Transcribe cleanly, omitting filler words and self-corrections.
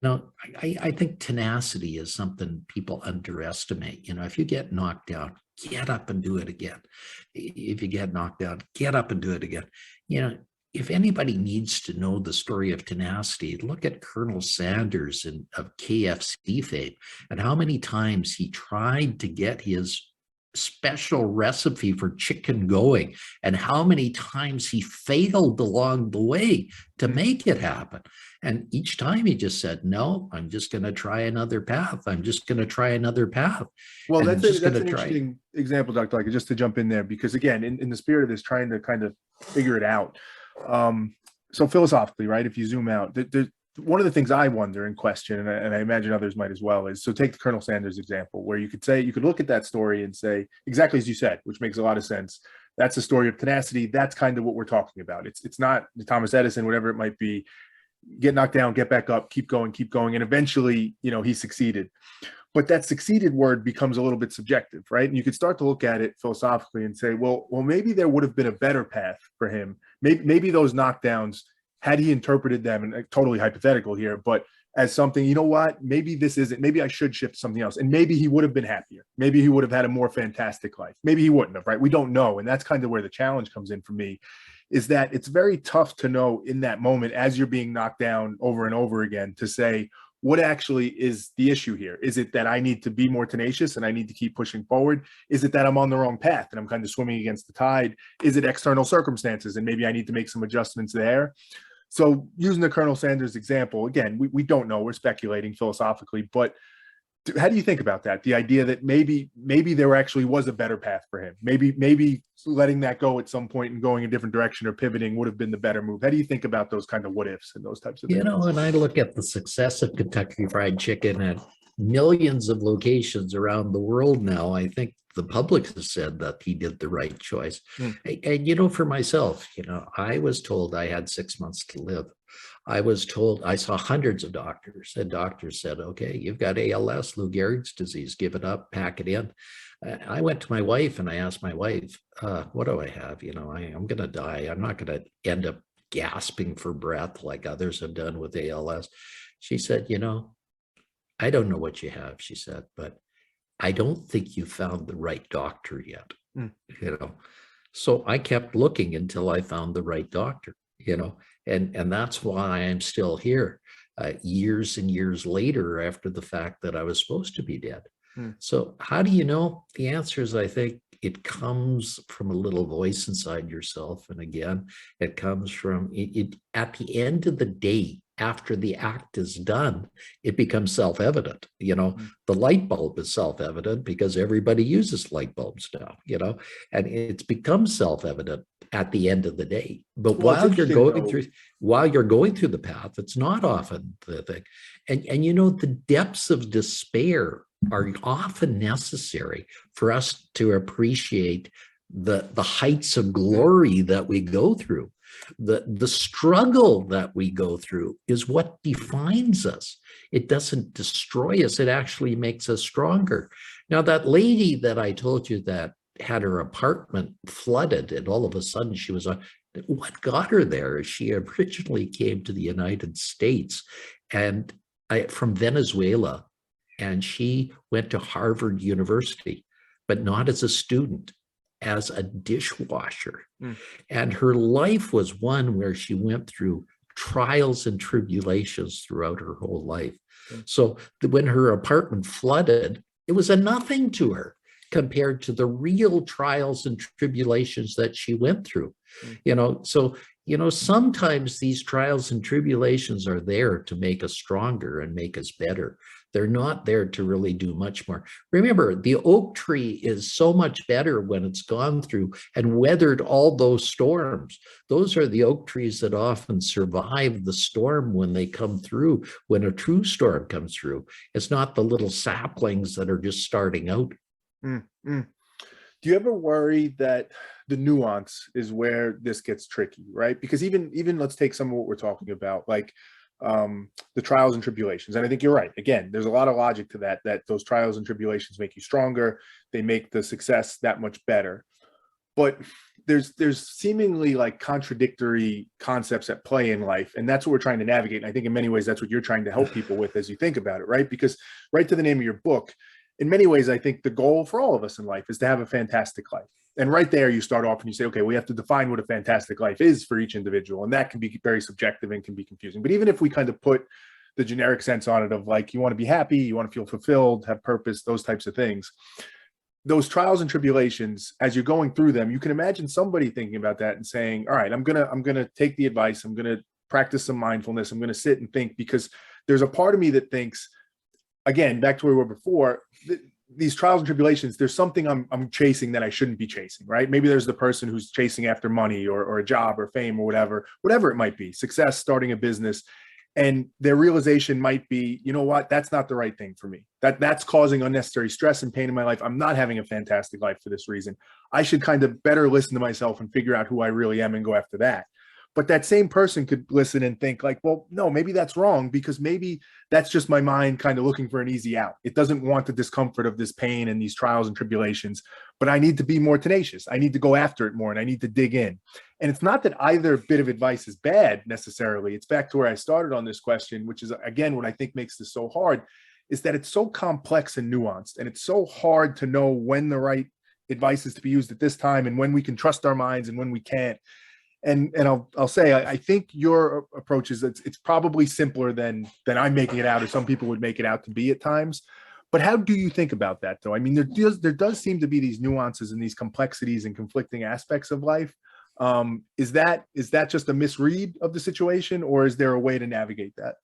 No, I think tenacity is something people underestimate. If you get knocked down, get up and do it again. If you get knocked down, get up and do it again. You know, if anybody needs to know the story of tenacity, look at Colonel Sanders of KFC fame and how many times he tried to get his special recipe for chicken going and how many times he failed along the way to make it happen. And each time he just said, no, I'm just going to try another path. I'm just going to try another path. Well, And I'm just going that's to an try. interesting example, Dr. Lycka, just to jump in there, because again, in the spirit of this, trying to kind of figure it out. So philosophically, right, if you zoom out, one of the things I wonder and question, and I imagine others might as well, is so take the Colonel Sanders example, where you could look at that story and say exactly as you said, which makes a lot of sense. That's a story of tenacity. That's kind of what we're talking about. It's not the Thomas Edison, whatever it might be. Get knocked down, get back up, keep going, and eventually, he succeeded. But that succeeded word becomes a little bit subjective, right? And you could start to look at it philosophically and say, well, maybe there would have been a better path for him. Maybe those knockdowns, had he interpreted them, and totally hypothetical here, but as something, you know what, maybe this isn't, maybe I should shift to something else. And maybe he would have been happier. Maybe he would have had a more fantastic life. Maybe he wouldn't have, right? We don't know. And that's kind of where the challenge comes in for me, is that it's very tough to know in that moment as you're being knocked down over and over again to say, what actually is the issue here? Is it that I need to be more tenacious and I need to keep pushing forward? Is it that I'm on the wrong path and I'm kind of swimming against the tide? Is it external circumstances and maybe I need to make some adjustments there? So using the Colonel Sanders example, again, we don't know, we're speculating philosophically, but how do you think about that? The idea that maybe there actually was a better path for him. Maybe letting that go at some point and going a different direction or pivoting would have been the better move. How do you think about those kind of what ifs and those types of things? When I look at the success of Kentucky Fried Chicken at millions of locations around the world now, I think the public has said that he did the right choice. And for myself, I was told I had 6 months to live. I was told, I saw hundreds of doctors, and doctors said, okay, you've got ALS, Lou Gehrig's disease, give it up, pack it in. I went to my wife and I asked my wife, what do I have? I'm going to die. I'm not going to end up gasping for breath like others have done with ALS. She said, I don't know what you have, she said, but I don't think you found the right doctor yet. So I kept looking until I found the right doctor, and that's why I'm still here years and years later after the fact that I was supposed to be dead. So how do you know? The answer is, I think it comes from a little voice inside yourself. And again, it comes from it at the end of the day, after the act is done, it becomes self-evident. The light bulb is self-evident because everybody uses light bulbs now, and it's become self-evident at the end of the day. But while you're going through the path, it's not often the thing. And the depths of despair are often necessary for us to appreciate the heights of glory that we go through. The struggle that we go through is what defines us. It doesn't destroy us. It actually makes us stronger. Now, that lady that I told you that had her apartment flooded and all of a sudden she was on, what got her there is she originally came to the United States and from Venezuela, and she went to Harvard University, but not as a student, as a dishwasher. And her life was one where she went through trials and tribulations throughout her whole life. So when her apartment flooded, it was a nothing to her compared to the real trials and tribulations that she went through. Sometimes these trials and tribulations are there to make us stronger and make us better. They're not there to really do much more. Remember, the oak tree is so much better when it's gone through and weathered all those storms. Those are the oak trees that often survive the storm when they come through, when a true storm comes through. It's not the little saplings that are just starting out. Do you ever worry that the nuance is where this gets tricky, right? Because even let's take some of what we're talking about, like the trials and tribulations. And I think you're right. Again, there's a lot of logic to that those trials and tribulations make you stronger. They make the success that much better. But there's seemingly like contradictory concepts at play in life, and that's what we're trying to navigate. And I think in many ways that's what you're trying to help people with as you think about it, right? Because right to the name of your book, in many ways, I think the goal for all of us in life is to have a fantastic life. And right there, you start off and you say, okay, we have to define what a fantastic life is for each individual. And that can be very subjective and can be confusing. But even if we kind of put the generic sense on it of like, you want to be happy, you want to feel fulfilled, have purpose, those types of things, those trials and tribulations, as you're going through them, you can imagine somebody thinking about that and saying, all right, I'm gonna take the advice, I'm gonna practice some mindfulness, I'm gonna sit and think, because there's a part of me that thinks, again, back to where we were before, these trials and tribulations, there's something I'm chasing that I shouldn't be chasing, right? Maybe there's the person who's chasing after money or a job or fame or whatever it might be, success, starting a business. And their realization might be, you know what, that's not the right thing for me. That's causing unnecessary stress and pain in my life. I'm not having a fantastic life for this reason. I should kind of better listen to myself and figure out who I really am and go after that. But that same person could listen and think like, well, no, maybe that's wrong, because maybe that's just my mind kind of looking for an easy out. It doesn't want the discomfort of this pain and these trials and tribulations, but I need to be more tenacious. I need to go after it more and I need to dig in. And it's not that either bit of advice is bad necessarily. It's back to where I started on this question, which is, again, what I think makes this so hard is that it's so complex and nuanced, and it's so hard to know when the right advice is to be used at this time and when we can trust our minds and when we can't. And I'll say, I think your approach is it's probably simpler than I'm making it out, or some people would make it out to be at times. But how do you think about that, though? I mean, there does seem to be these nuances and these complexities and conflicting aspects of life. Is that just a misread of the situation, or is there a way to navigate that?